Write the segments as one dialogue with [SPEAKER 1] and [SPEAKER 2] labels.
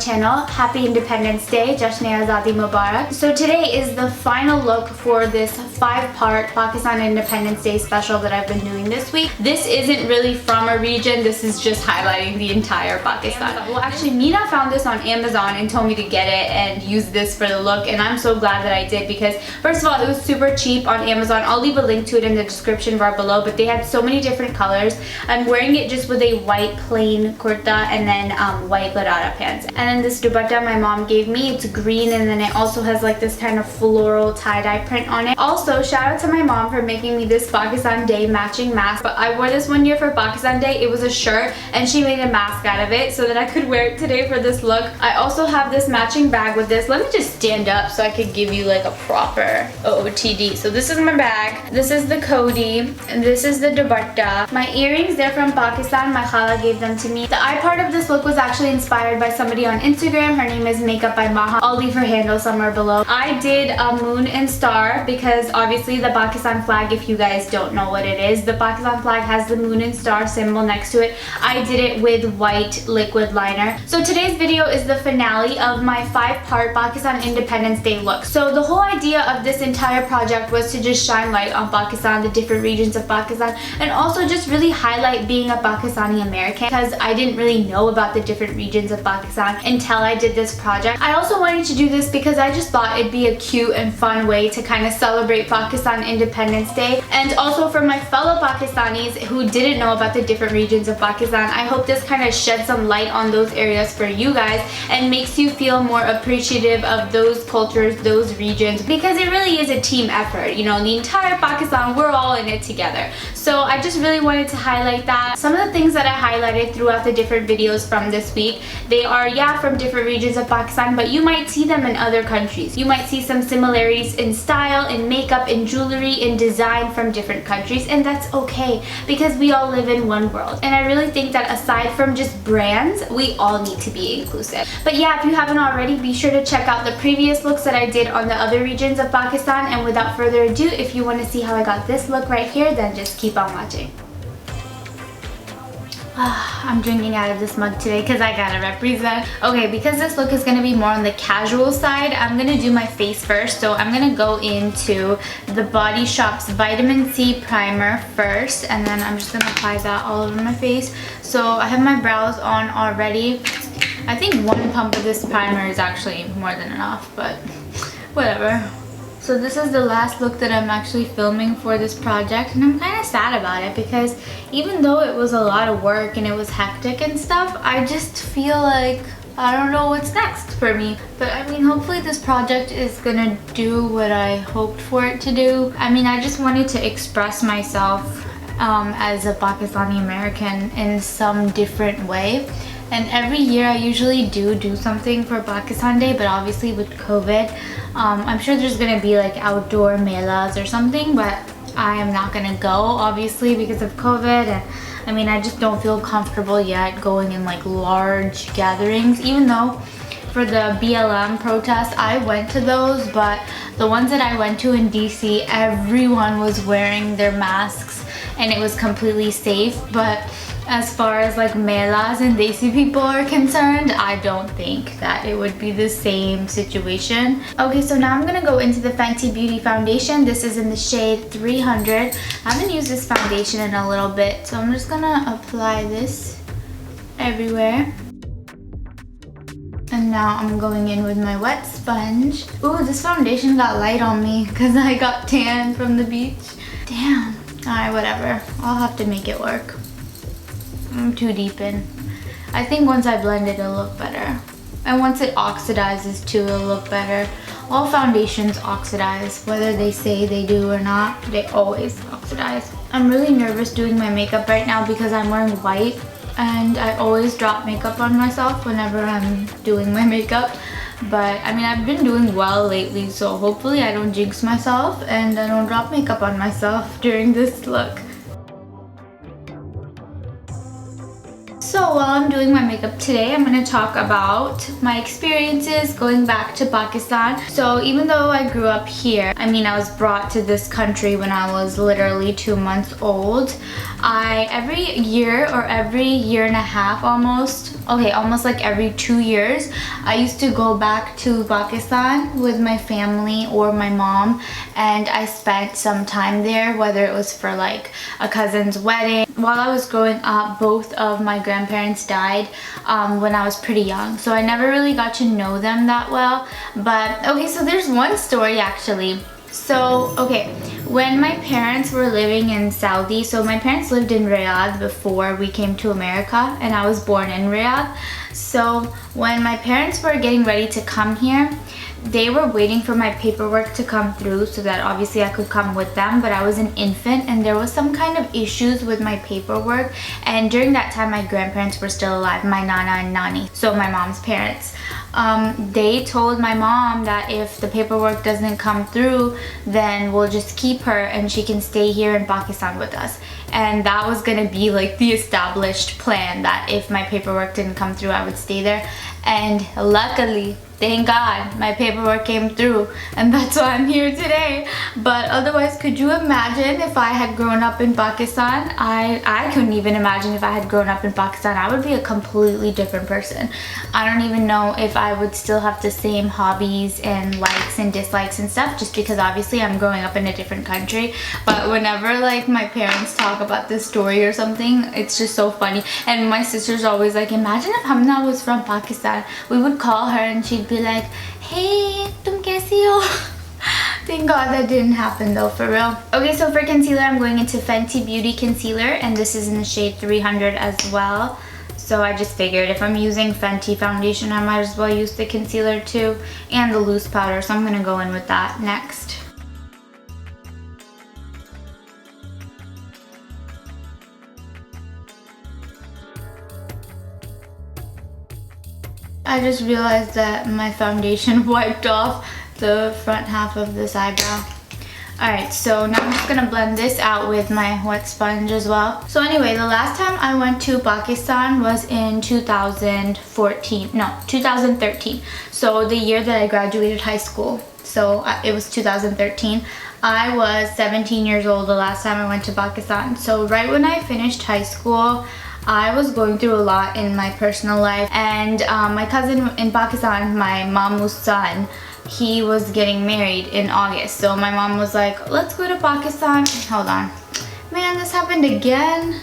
[SPEAKER 1] channel. Happy Independence Day, Jashn-e-Azadi Mubarak. So today is the final look for this 5-part Pakistan Independence Day special that I've been doing this week. This isn't really from a region, this is just highlighting the entire Pakistan. Well, actually Mina found this on Amazon and told me to get it and use this for the look, and I'm so glad that I did because first of all, it was super cheap on Amazon. I'll leave a link to it in the description bar below, but they had so many different colors. I'm wearing it just with a white plain kurta and then white garara pants. And then this dupatta my mom gave me, it's green, and then it also has like this kind of floral tie-dye print on it. Also, shout out to my mom for making me this Pakistan Day matching mask. But I wore this one year for Pakistan Day. It was a shirt and she made a mask out of it so that I could wear it today for this look. I also have this matching bag with this. Let me just stand up so I could give you like a proper OOTD. So this is my bag, this is the Kodi, and this is the dupatta. My earrings, they're from Pakistan. My khala gave them to me. The eye part of this look was actually inspired by somebody on Instagram. Her name is Makeup by Maha. I'll leave her handle somewhere below. I did a moon and star because obviously the Pakistan flag, if you guys don't know what it is, the Pakistan flag has the moon and star symbol next to it. I did it with white liquid liner. So today's video is the finale of my 5-part Pakistan Independence Day look. So the whole idea of this entire project was to just shine light on Pakistan, the different regions of Pakistan, and also just really highlight being a Pakistani American because I didn't really know about the different regions of Pakistan until I did this project. I also wanted to do this because I just thought it'd be a cute and fun way to kind of celebrate Pakistan Independence Day, and also for my fellow Pakistanis who didn't know about the different regions of Pakistan, I hope this kind of sheds some light on those areas for you guys and makes you feel more appreciative of those cultures, those regions, because it really is a team effort. You know, the entire Pakistan, we're all in it together. So I just really wanted to highlight that. Some of the things that I highlighted throughout the different videos from this week, they are, yeah, from different regions of Pakistan, but you might see them in other countries. You might see some similarities in style, in makeup, in jewelry, in design from different countries, and that's okay because we all live in one world. And I really think that aside from just brands, we all need to be inclusive. But yeah, if you haven't already, be sure to check out the previous looks that I did on the other regions of Pakistan. And without further ado, if you want to see how I got this look right here, then just keep on watching. I'm drinking out of this mug today because I gotta represent. Okay, because this look is gonna be more on the casual side, I'm gonna do my face first. So I'm gonna go into the Body Shop's Vitamin C Primer first, and then I'm just gonna apply that all over my face. So I have my brows on already. I think one pump of this primer is actually more than enough, but whatever. So this is the last look that I'm actually filming for this project, and I'm kind of sad about it because even though it was a lot of work and it was hectic and stuff, I just feel like I don't know what's next for me. But I mean, hopefully this project is gonna do what I hoped for it to do. I mean, I just wanted to express myself as a Pakistani American in some different way. And every year I usually do something for Pakistan Day, but obviously with COVID, I'm sure there's gonna be like outdoor melas or something, but I am not gonna go obviously because of COVID. And I mean, I just don't feel comfortable yet going in like large gatherings, even though for the BLM protest I went to those, but the ones that I went to in DC, everyone was wearing their masks and it was completely safe. But as far as like melas and Desi people are concerned, I don't think that it would be the same situation. Okay, so now I'm gonna go into the Fenty Beauty foundation. This is in the shade 300. I haven't used this foundation in a little bit, so I'm just gonna apply this everywhere. And now I'm going in with my wet sponge. Ooh, this foundation got light on me because I got tan from the beach. Damn. Alright, whatever. I'll have to make it work. I'm too deep in. I think once I blend it, it'll look better. And once it oxidizes too, it'll look better. All foundations oxidize, whether they say they do or not, they always oxidize. I'm really nervous doing my makeup right now because I'm wearing white and I always drop makeup on myself whenever I'm doing my makeup. But I mean, I've been doing well lately, so hopefully I don't jinx myself and I don't drop makeup on myself during this look. So while I'm doing my makeup today, I'm going to talk about my experiences going back to Pakistan. So even though I grew up here, I mean I was brought to this country when I was literally 2 months old. Every year or every year and a half almost like every 2 years, I used to go back to Pakistan with my family or my mom, and I spent some time there, whether it was for like a cousin's wedding. While I was growing up, both of my grandparents died when I was pretty young, so I never really got to know them that well. But okay, so there's one story actually. So, okay, when my parents were living in Saudi, so my parents lived in Riyadh before we came to America, and I was born in Riyadh. So when my parents were getting ready to come here, they were waiting for my paperwork to come through so that obviously I could come with them, but I was an infant and there was some kind of issues with my paperwork, and during that time my grandparents were still alive, my nana and nani, so my mom's parents. They told my mom that if the paperwork doesn't come through, then we'll just keep her and she can stay here in Pakistan with us. And that was gonna be like the established plan, that if my paperwork didn't come through, I would stay there. And luckily, thank God, my paperwork came through, and that's why I'm here today. But otherwise, could you imagine if I had grown up in Pakistan? I couldn't even imagine if I had grown up in Pakistan. I would be a completely different person. I don't even know if I would still have the same hobbies and likes and dislikes and stuff, just because obviously I'm growing up in a different country. But whenever like my parents talk about this story or something, it's just so funny. And my sister's always like, imagine if Hamna was from Pakistan. We would call her and she'd be like, hey, tum kaisi ho? Thank God that didn't happen though, for real. Okay, so for concealer, I'm going into Fenty Beauty Concealer, and this is in the shade 300 as well. So I just figured if I'm using Fenty foundation, I might as well use the concealer too, and the loose powder, so I'm gonna go in with that next. I just realized that my foundation wiped off the front half of this eyebrow. Alright, so now I'm just gonna blend this out with my wet sponge as well. So anyway, the last time I went to Pakistan was in 2013. So the year that I graduated high school. So it was 2013. I was 17 years old the last time I went to Pakistan. So right when I finished high school, I was going through a lot in my personal life, and my cousin in Pakistan, my mamu's son, he was getting married in August. So my mom was like, let's go to Pakistan. Hold on. Man, this happened again.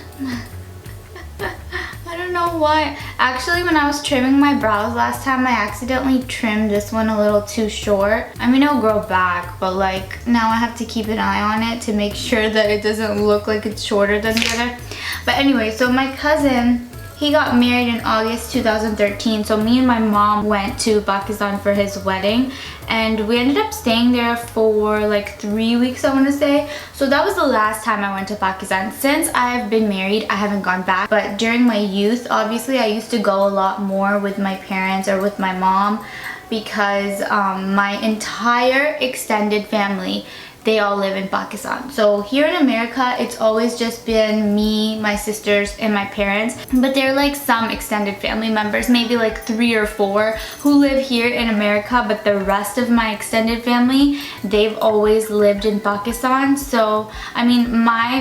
[SPEAKER 1] I don't know why. Actually, when I was trimming my brows last time, I accidentally trimmed this one a little too short. I mean, it'll grow back, but like now I have to keep an eye on it to make sure that it doesn't look like it's shorter than the other. But anyway, so my cousin, he got married in August 2013. So me and my mom went to Pakistan for his wedding, and we ended up staying there for like 3 weeks, I want to say. So that was the last time I went to Pakistan. Since I've been married, I haven't gone back. But during my youth, obviously I used to go a lot more with my parents or with my mom, because my entire extended family, they all live in Pakistan. So here in America, it's always just been me, my sisters, and my parents. But there are like some extended family members, maybe like 3 or 4, who live here in America, but the rest of my extended family, they've always lived in Pakistan. So I mean,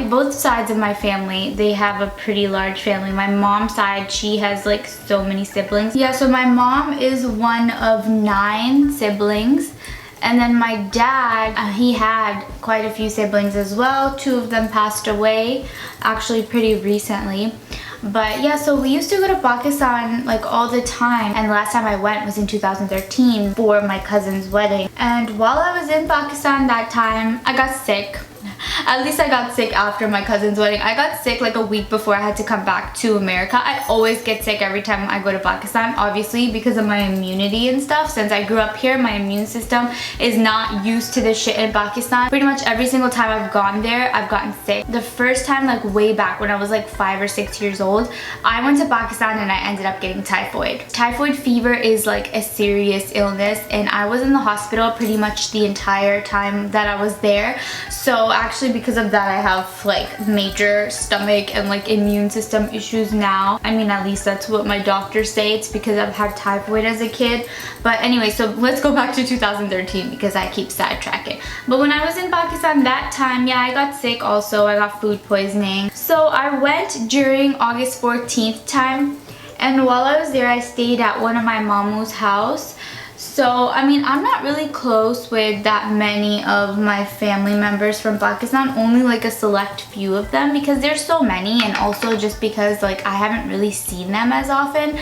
[SPEAKER 1] both sides of my family, they have a pretty large family. My mom's side, she has like so many siblings. Yeah, so my mom is one of 9 siblings. And then my dad, he had quite a few siblings as well. 2 of them passed away, actually pretty recently. But yeah, so we used to go to Pakistan like all the time. And the last time I went was in 2013 for my cousin's wedding. And while I was in Pakistan that time, I got sick. At least I got sick after my cousin's wedding. I got sick like a week before I had to come back to America. I always get sick every time I go to Pakistan, obviously because of my immunity and stuff. Since I grew up here, my immune system is not used to this shit in Pakistan. Pretty much every single time I've gone there, I've gotten sick. The first time, like way back when I was like 5 or 6 years old, I went to Pakistan and I ended up getting typhoid. Typhoid fever is like a serious illness, and I was in the hospital pretty much the entire time that I was there. So actually, because of that I have like major stomach and like immune system issues now. I mean, at least that's what my doctors say. It's because I've had typhoid as a kid. But anyway, so let's go back to 2013 because I keep sidetracking. But when I was in Pakistan that time, yeah, I got sick also. I got food poisoning. So I went during August 14th time, and while I was there I stayed at one of my mamu's house. So, I mean, I'm not really close with that many of my family members from Pakistan, only like a select few of them because there's so many, and also just because like I haven't really seen them as often.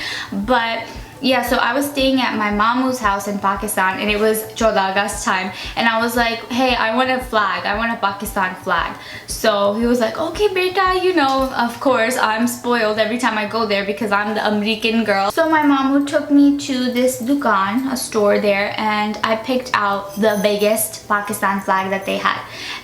[SPEAKER 1] But yeah, so I was staying at my mamu's house in Pakistan, and it was 14 August time, and I was like, hey, I want a flag, I want a Pakistan flag. So he was like, okay beta, you know, of course I'm spoiled every time I go there because I'm the American girl. So my mamu took me to this dukan, a store there, and I picked out the biggest Pakistan flag that they had.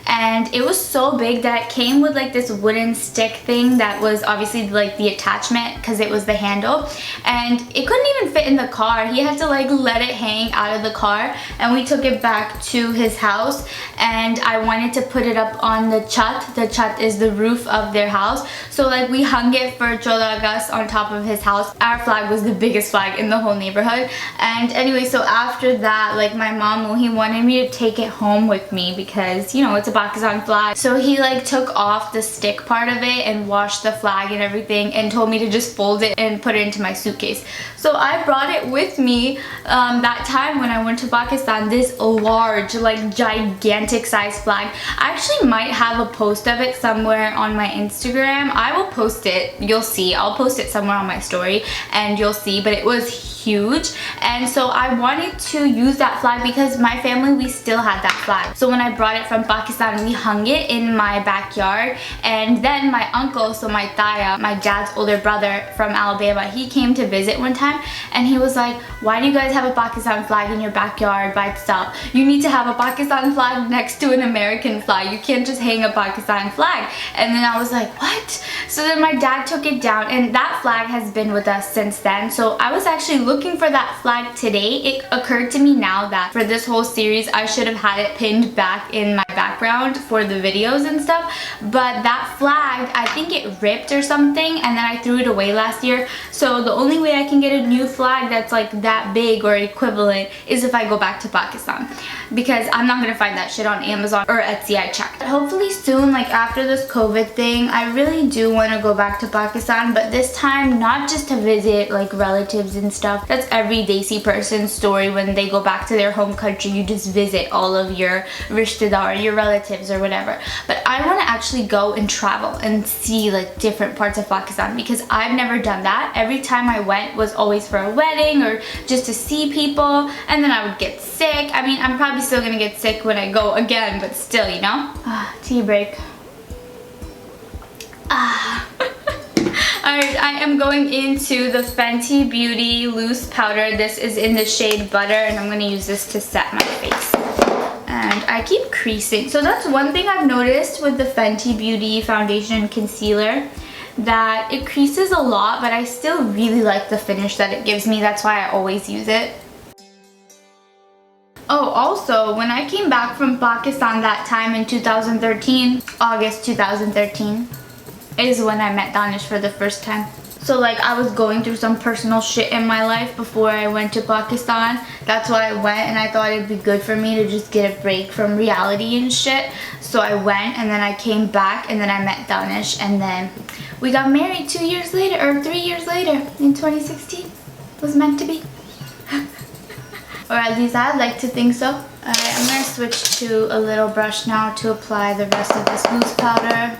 [SPEAKER 1] And it was so big that it came with like this wooden stick thing that was obviously like the attachment because it was the handle, and it couldn't even fit in the car. He had to like let it hang out of the car, and we took it back to his house, and I wanted to put it up on the chat. The chat is the roof of their house, so like we hung it for 14 August on top of his house. Our flag was the biggest flag in the whole neighborhood. And anyway, so after that, like my mom, he wanted me to take it home with me because, you know, it's a Pakistan flag. So he like took off the stick part of it and washed the flag and everything, and told me to just fold it and put it into my suitcase. So I brought it with me that time when I went to Pakistan, this large, like gigantic size flag. I actually might have a post of it somewhere on my Instagram. I will post it, you'll see. I'll post it somewhere on my story and you'll see, but it was huge. And so I wanted to use that flag because my family, we still had that flag. So when I brought it from Pakistan, we hung it in my backyard, and then my uncle, so my taya, my dad's older brother from Alabama, he came to visit one time, and he was like, why do you guys have a Pakistan flag in your backyard by itself? You need to have a Pakistan flag next to an American flag. You can't just hang a Pakistan flag. And then I was like, what? So then my dad took it down, and that flag has been with us since then. So I was actually looking for that flag today. It occurred to me now that for this whole series I should have had it pinned back in my background for the videos and stuff, but that flag, I think it ripped or something, and then I threw it away last year. So the only way I can get a new flag that's like that big or equivalent is if I go back to Pakistan, because I'm not gonna find that shit on Amazon or Etsy. I checked. Hopefully soon, like after this COVID thing, I really do want to go back to Pakistan, but this time not just to visit like relatives and stuff. That's every Desi person's story. When they go back to their home country, you just visit all of your rishtedar, your relatives or whatever. But I want to actually go and travel and see like different parts of Pakistan, because I've never done that. Every time I went was always for a wedding or just to see people, and then I would get sick. I mean, I'm probably still gonna get sick when I go again, but still, you know. Tea break. Alright, I am going into the Fenty Beauty loose powder. This is in the shade Butter, and I'm going to use this to set my face. And I keep creasing. So that's one thing I've noticed with the Fenty Beauty foundation and concealer, that it creases a lot, but I still really like the finish that it gives me. That's why I always use it. Oh, also, when I came back from Pakistan that time in 2013, August 2013, is when I met Danish for the first time. So like I was going through some personal shit in my life before I went to Pakistan. That's why I went, and I thought it'd be good for me to just get a break from reality and shit. So I went, and then I came back, and then I met Danish, and then we got married 2 years later, or 3 years later in 2016. It was meant to be. Or at least I'd like to think so. Alright, I'm gonna switch to a little brush now to apply the rest of this loose powder.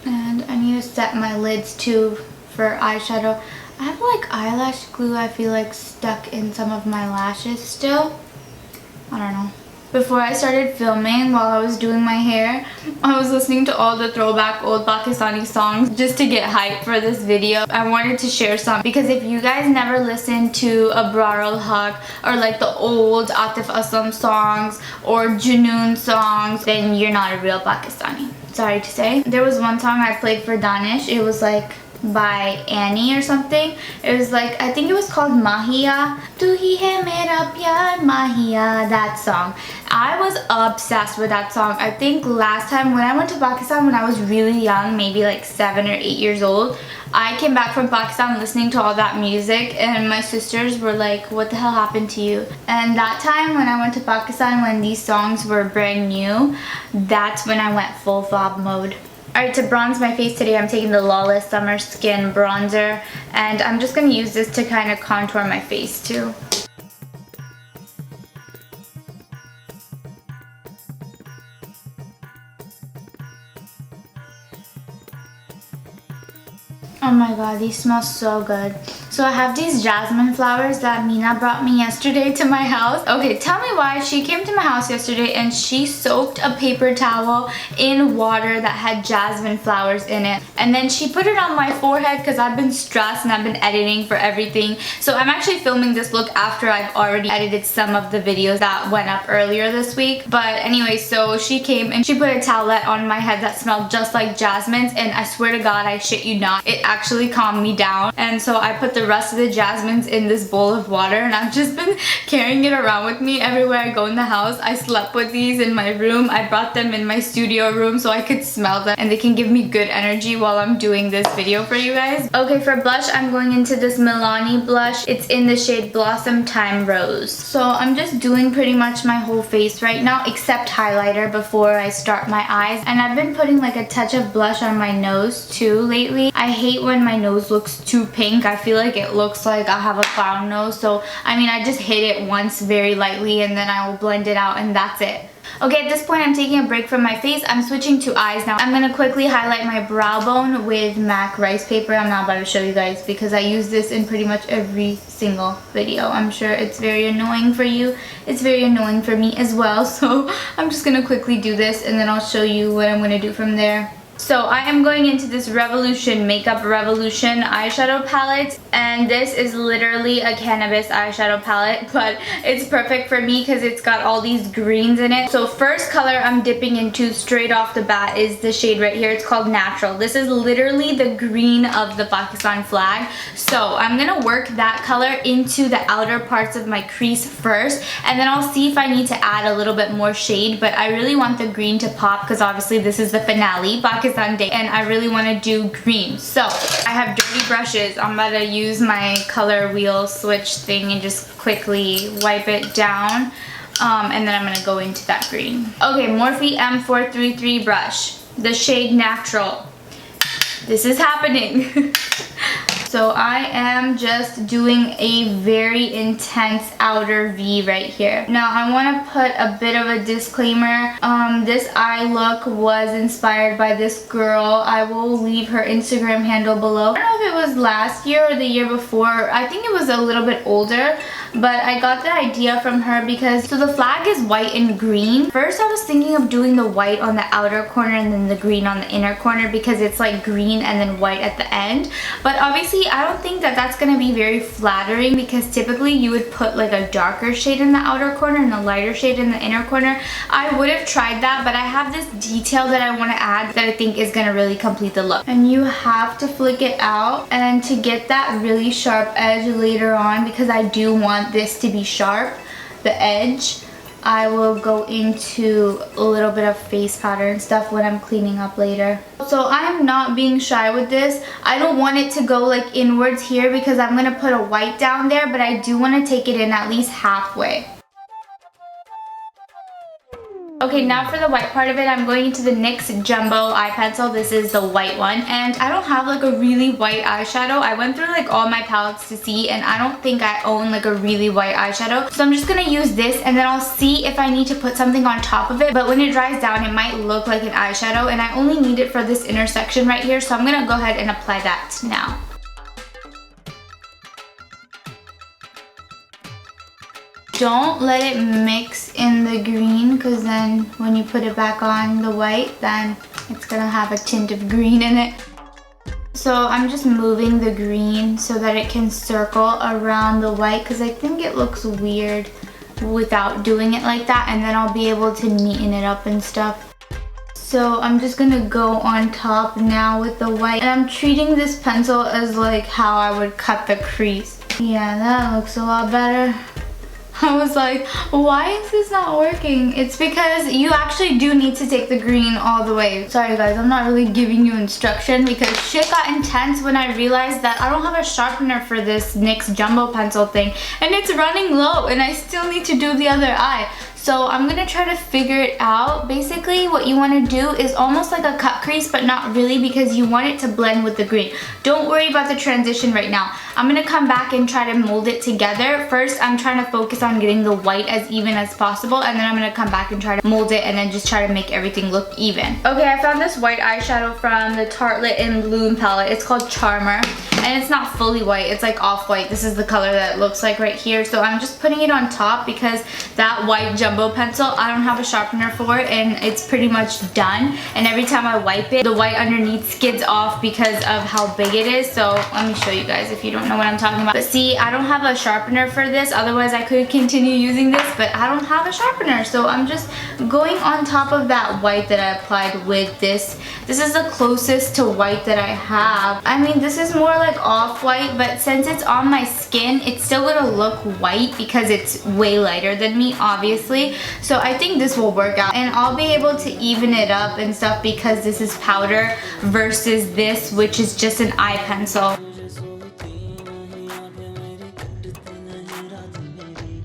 [SPEAKER 1] And I need to set my lids too for eyeshadow. I have like eyelash glue, I feel like, stuck in some of my lashes still. I don't know. Before I started filming, while I was doing my hair, I was listening to all the throwback old Pakistani songs just to get hype for this video. I wanted to share some because if you guys never listened to Abrar Ul Haq or like the old Atif Aslam songs or Junoon songs, then you're not a real Pakistani. Sorry to say. There was one song I played for Danish. It was like by Annie or something. It was like, I think it was called Mahiya. Tu hi hai mera pyar Mahiya, that song. I was obsessed with that song. I think last time when I went to Pakistan when I was really young, maybe like 7 or 8 years old, I came back from Pakistan listening to all that music and my sisters were like, what the hell happened to you? And that time when I went to Pakistan, when these songs were brand new, that's when I went full fob mode. Alright, to bronze my face today, I'm taking the Lawless Summer Skin Bronzer, and I'm just going to use this to kind of contour my face too. Oh my god, these smell so good. So I have these jasmine flowers that Mina brought me yesterday to my house. Okay, tell me why she came to my house yesterday and she soaked a paper towel in water that had jasmine flowers in it. And then she put it on my forehead because I've been stressed and I've been editing for everything. So I'm actually filming this look after I've already edited some of the videos that went up earlier this week. But anyway, so she came and she put a towelette on my head that smelled just like jasmines, and I swear to God, I shit you not, it actually calmed me down. And so I put the rest of the jasmines in this bowl of water and I've just been carrying it around with me everywhere I go in the house. I slept with these in my room. I brought them in my studio room so I could smell them and they can give me good energy while I'm doing this video for you guys. Okay, for blush, I'm going into this Milani blush. It's in the shade Blossom Time Rose. So I'm just doing pretty much my whole face right now except highlighter before I start my eyes. And I've been putting like a touch of blush on my nose too lately. I hate when my nose looks too pink. I feel like it looks like I have a clown nose. So I mean, I just hit it once very lightly and then I will blend it out and that's it. Okay, at this point I'm taking a break from my face. I'm switching to eyes now. I'm going to quickly highlight my brow bone with MAC rice paper. I'm not about to show you guys because I use this in pretty much every single video. I'm sure it's very annoying for you. It's very annoying for me as well. So I'm just going to quickly do this and then I'll show you what I'm going to do from there. So I am going into this Revolution Makeup Revolution eyeshadow palette, and this is literally a cannabis eyeshadow palette, but it's perfect for me because it's got all these greens in it. So first color I'm dipping into straight off the bat is the shade right here. It's called Natural. This is literally the green of the Pakistan flag. So I'm gonna work that color into the outer parts of my crease first, and then I'll see if I need to add a little bit more shade, but I really want the green to pop because obviously this is the finale, Pakistan Day, and I really want to do green. So I have dirty brushes. I'm about to use my color wheel switch thing and just quickly wipe it down, and then I'm going to go into that green. Okay, Morphe M433 brush, the shade Natural. This is happening. So I am just doing a very intense outer V right here. Now I want to put a bit of a disclaimer. This eye look was inspired by this girl. I will leave her Instagram handle below. I don't know if it was last year or the year before. I think it was a little bit older, but I got the idea from her because, so the flag is white and green. First I was thinking of doing the white on the outer corner and then the green on the inner corner because it's like green and then white at the end. But obviously I don't think that that's going to be very flattering because typically you would put like a darker shade in the outer corner and a lighter shade in the inner corner. I would have tried that, but I have this detail that I want to add that I think is going to really complete the look. And you have to flick it out, and to get that really sharp edge later on, because I do want this to be sharp, the edge, I will go into a little bit of face powder and stuff when I'm cleaning up later. So I'm not being shy with this. I don't want it to go like inwards here because I'm going to put a white down there, but I do want to take it in at least halfway. Okay, now for the white part of it, I'm going into the NYX Jumbo eye pencil. This is the white one, and I don't have like a really white eyeshadow. I went through like all my palettes to see, and I don't think I own like a really white eyeshadow. So I'm just gonna use this, and then I'll see if I need to put something on top of it. But when it dries down, it might look like an eyeshadow, and I only need it for this intersection right here. So I'm gonna go ahead and apply that now. Don't let it mix in the green, because then when you put it back on the white, then it's gonna have a tint of green in it. So I'm just moving the green so that it can circle around the white, because I think it looks weird without doing it like that, and then I'll be able to neaten it up and stuff. So I'm just gonna go on top now with the white. And I'm treating this pencil as like how I would cut the crease. Yeah, that looks a lot better. I was like, why is this not working? It's because you actually do need to take the green all the way. Sorry guys, I'm not really giving you instruction because shit got intense when I realized that I don't have a sharpener for this NYX jumbo pencil thing. And it's running low and I still need to do the other eye. So I'm gonna try to figure it out. Basically what you wanna do is almost like a cut crease, but not really because you want it to blend with the green. Don't worry about the transition right now. I'm gonna come back and try to mold it together. First, I'm trying to focus on getting the white as even as possible, and then I'm gonna come back and try to mold it and then just try to make everything look even. Okay, I found this white eyeshadow from the Tartelette in Bloom palette. It's called Charmer, and it's not fully white, it's like off-white. This is the color that it looks like right here. So I'm just putting it on top because that white jumbo pencil, I don't have a sharpener for it, and it's pretty much done. And every time I wipe it, the white underneath skids off because of how big it is. So let me show you guys if you don't know what I'm talking about. But see, I don't have a sharpener for this, otherwise I could continue using this, but I don't have a sharpener. So I'm just going on top of that white that I applied with this. This is the closest to white that I have. I mean, this is more like off-white, but since it's on my skin, it's still gonna look white because it's way lighter than me, obviously. So I think this will work out, and I'll be able to even it up and stuff because this is powder versus this, which is just an eye pencil.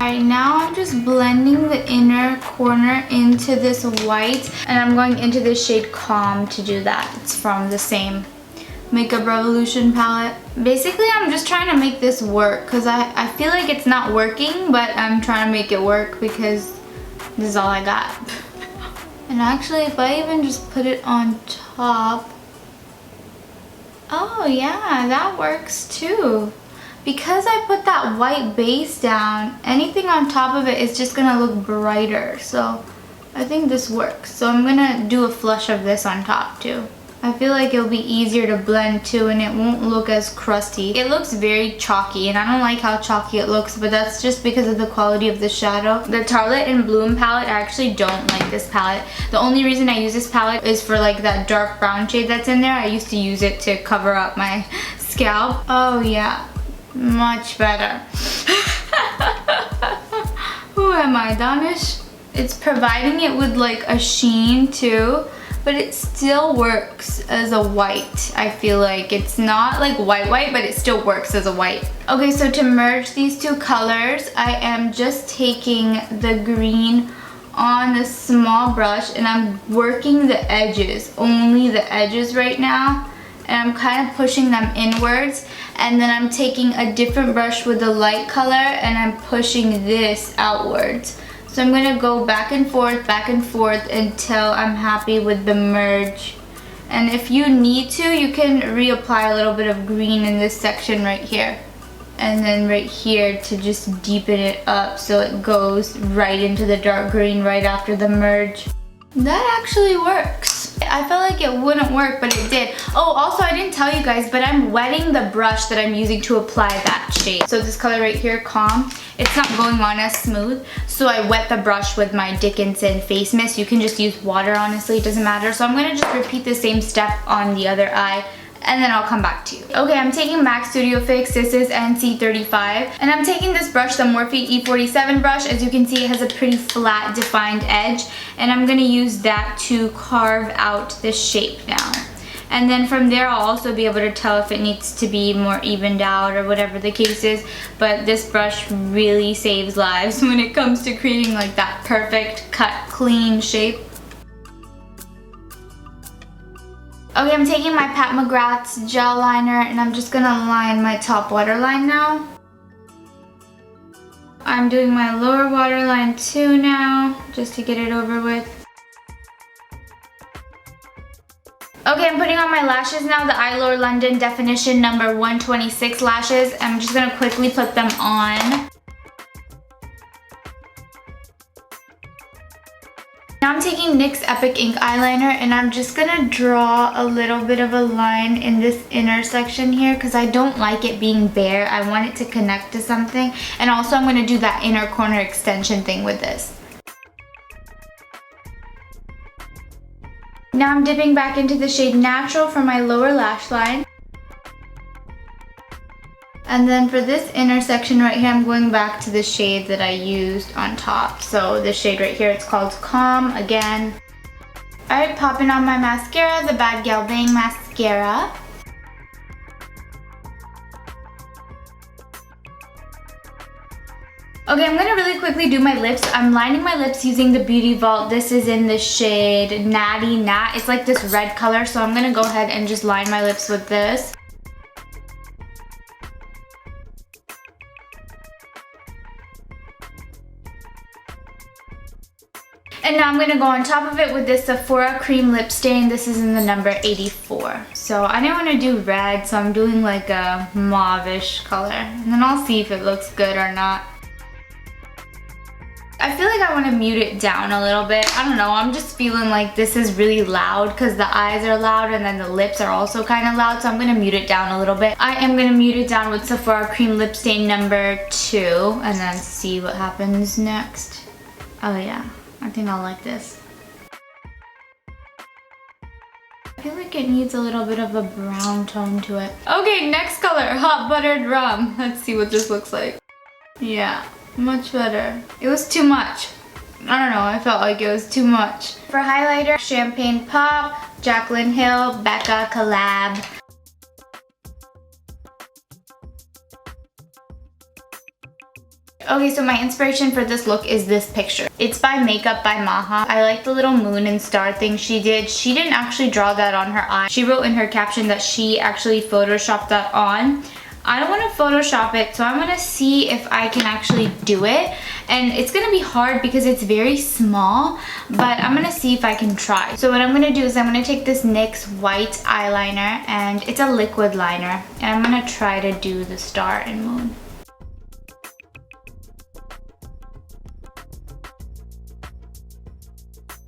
[SPEAKER 1] Alright, now I'm just blending the inner corner into this white, and I'm going into the shade Calm to do that. It's from the same Makeup Revolution palette. Basically, I'm just trying to make this work because I feel like it's not working, but I'm trying to make it work because this is all I got. And actually, if I even just put it on top, oh yeah, that works too. Because I put that white base down, anything on top of it is just gonna look brighter. So I think this works. So I'm gonna do a flush of this on top too. I feel like it'll be easier to blend too, and it won't look as crusty. It looks very chalky, and I don't like how chalky it looks, but that's just because of the quality of the shadow. The Tartelette in Bloom palette, I actually don't like this palette. The only reason I use this palette is for like that dark brown shade that's in there. I used to use it to cover up my scalp. Oh yeah, much better. Who am I, Danish? It's providing it with like a sheen too, but it still works as a white. I feel like it's not like white, but it still works as a white. Okay, so to merge these two colors, I am just taking the green on the small brush, and I'm working the edges, only the edges right now, and I'm kind of pushing them inwards, and then I'm taking a different brush with the light color, and I'm pushing this outwards. So I'm gonna go back and forth until I'm happy with the merge. And if you need to, you can reapply a little bit of green in this section right here. And then right here to just deepen it up so it goes right into the dark green right after the merge. That actually works. I felt like it wouldn't work, but it did. Oh, also I didn't tell you guys, but I'm wetting the brush that I'm using to apply that shade. So this color right here, Calm, it's not going on as smooth. So I wet the brush with my Dickinson face mist. You can just use water, honestly, it doesn't matter. So I'm gonna just repeat the same step on the other eye, and then I'll come back to you. Okay, I'm taking MAC Studio Fix. This is NC35. And I'm taking this brush, the Morphe E47 brush. As you can see, it has a pretty flat, defined edge. And I'm gonna use that to carve out the shape now. And then from there, I'll also be able to tell if it needs to be more evened out or whatever the case is. But this brush really saves lives when it comes to creating like that perfect, cut, clean shape. Okay, I'm taking my Pat McGrath's gel liner, and I'm just gonna line my top waterline now. I'm doing my lower waterline too now, just to get it over with. Okay, I'm putting on my lashes now, the Eyelure London Definition number 126 lashes. I'm just gonna quickly put them on. Now I'm taking NYX Epic Ink eyeliner, and I'm just gonna draw a little bit of a line in this inner section here because I don't like it being bare. I want it to connect to something. And also I'm gonna do that inner corner extension thing with this. Now I'm dipping back into the shade Natural for my lower lash line. And then for this intersection right here, I'm going back to the shade that I used on top. So this shade right here, it's called Calm again. Alright, popping on my mascara, the Bad Gal Bang mascara. Okay, I'm gonna really quickly do my lips. I'm lining my lips using the Beauty Vault. This is in the shade Natty Nat. It's like this red color, so I'm gonna go ahead and just line my lips with this. And now I'm going to go on top of it with this Sephora Cream Lip Stain. This is in the number 84. So I didn't want to do red, so I'm doing like a mauve-ish color. And then I'll see if it looks good or not. I feel like I want to mute it down a little bit. I don't know, I'm just feeling like this is really loud because the eyes are loud and then the lips are also kind of loud, so I'm going to mute it down a little bit. I am going to mute it down with Sephora Cream Lip Stain number 2 and then see what happens next. Oh yeah. I think I'll like this. I feel like it needs a little bit of a brown tone to it. Okay, next color, Hot Buttered Rum. Let's see what this looks like. Yeah, much better. It was too much. I don't know, I felt like it was too much. For highlighter, Champagne Pop, Jaclyn Hill, Becca collab. Okay, so my inspiration for this look is this picture. It's by Makeup by Maha. I like the little moon and star thing she did. She didn't actually draw that on her eye. She wrote in her caption that she actually photoshopped that on. I don't want to Photoshop it, so I'm going to see if I can actually do it. And it's going to be hard because it's very small, but I'm going to see if I can try. So what I'm going to do is I'm going to take this NYX white eyeliner, and it's a liquid liner. And I'm going to try to do the star and moon.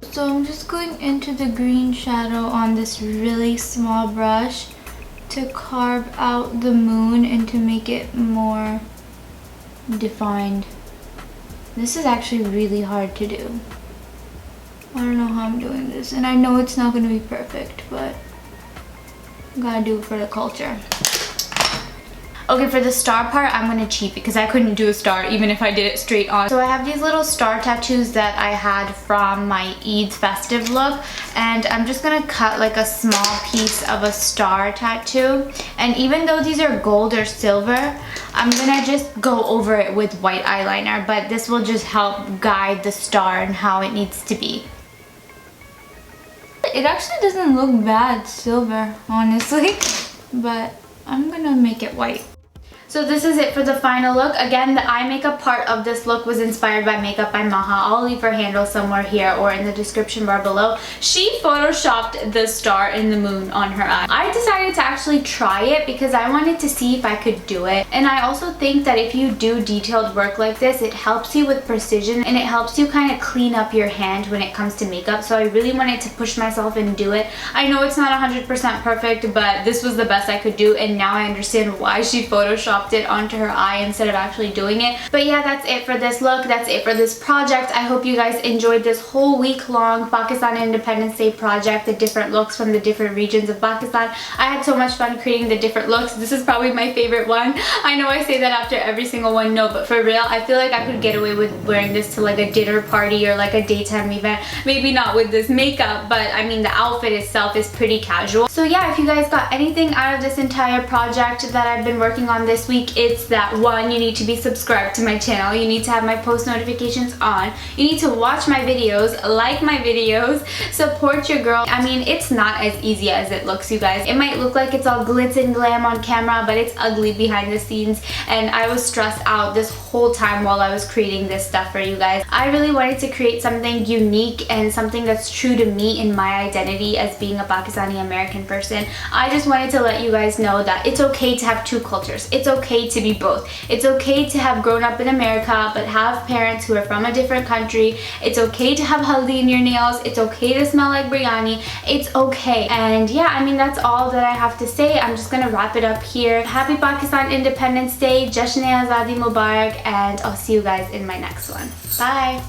[SPEAKER 1] So I'm just going into the green shadow on this really small brush to carve out the moon and to make it more defined. This is actually really hard to do. I don't know how I'm doing this, and I know it's not going to be perfect, but I gotta do it for the culture. Okay, for the star part, I'm gonna cheat because I couldn't do a star even if I did it straight on. So I have these little star tattoos that I had from my Eid's festive look, and I'm just gonna cut like a small piece of a star tattoo. And even though these are gold or silver, I'm gonna just go over it with white eyeliner, but this will just help guide the star and how it needs to be. It actually doesn't look bad silver, honestly, but I'm gonna make it white. So this is it for the final look. Again, the eye makeup part of this look was inspired by Makeup by Maha. I'll leave her handle somewhere here or in the description bar below. She photoshopped the star and the moon on her eye. I decided to actually try it because I wanted to see if I could do it. And I also think that if you do detailed work like this, it helps you with precision and it helps you kind of clean up your hand when it comes to makeup. So I really wanted to push myself and do it. I know it's not 100% perfect, but this was the best I could do, and now I understand why she photoshopped it onto her eye instead of actually doing it. But yeah, that's it for this look. That's it for this project. I hope you guys enjoyed this whole week-long Pakistan Independence Day project, the different looks from the different regions of Pakistan. I had so much fun creating the different looks. This is probably my favorite one. I know I say that after every single one, no, but for real, I feel like I could get away with wearing this to like a dinner party or like a daytime event. Maybe not with this makeup, but I mean the outfit itself is pretty casual. So yeah, if you guys got anything out of this entire project that I've been working on this week, it's that one, you need to be subscribed to my channel, you need to have my post notifications on, you need to watch my videos, like my videos, support your girl. I mean, it's not as easy as it looks, you guys. It might look like it's all glitz and glam on camera, but it's ugly behind the scenes, and I was stressed out this whole time while I was creating this stuff for you guys. I really wanted to create something unique and something that's true to me and my identity as being a Pakistani American person. I just wanted to let you guys know that it's okay to have two cultures. It's okay to be both. It's okay to have grown up in America but have parents who are from a different country. It's okay to have haldi in your nails. It's okay to smell like biryani. It's okay. And yeah, I mean, that's all that I have to say. I'm just gonna wrap it up here. Happy Pakistan Independence Day, Jashn-e-Azadi Mubarak, and I'll see you guys in my next one. Bye!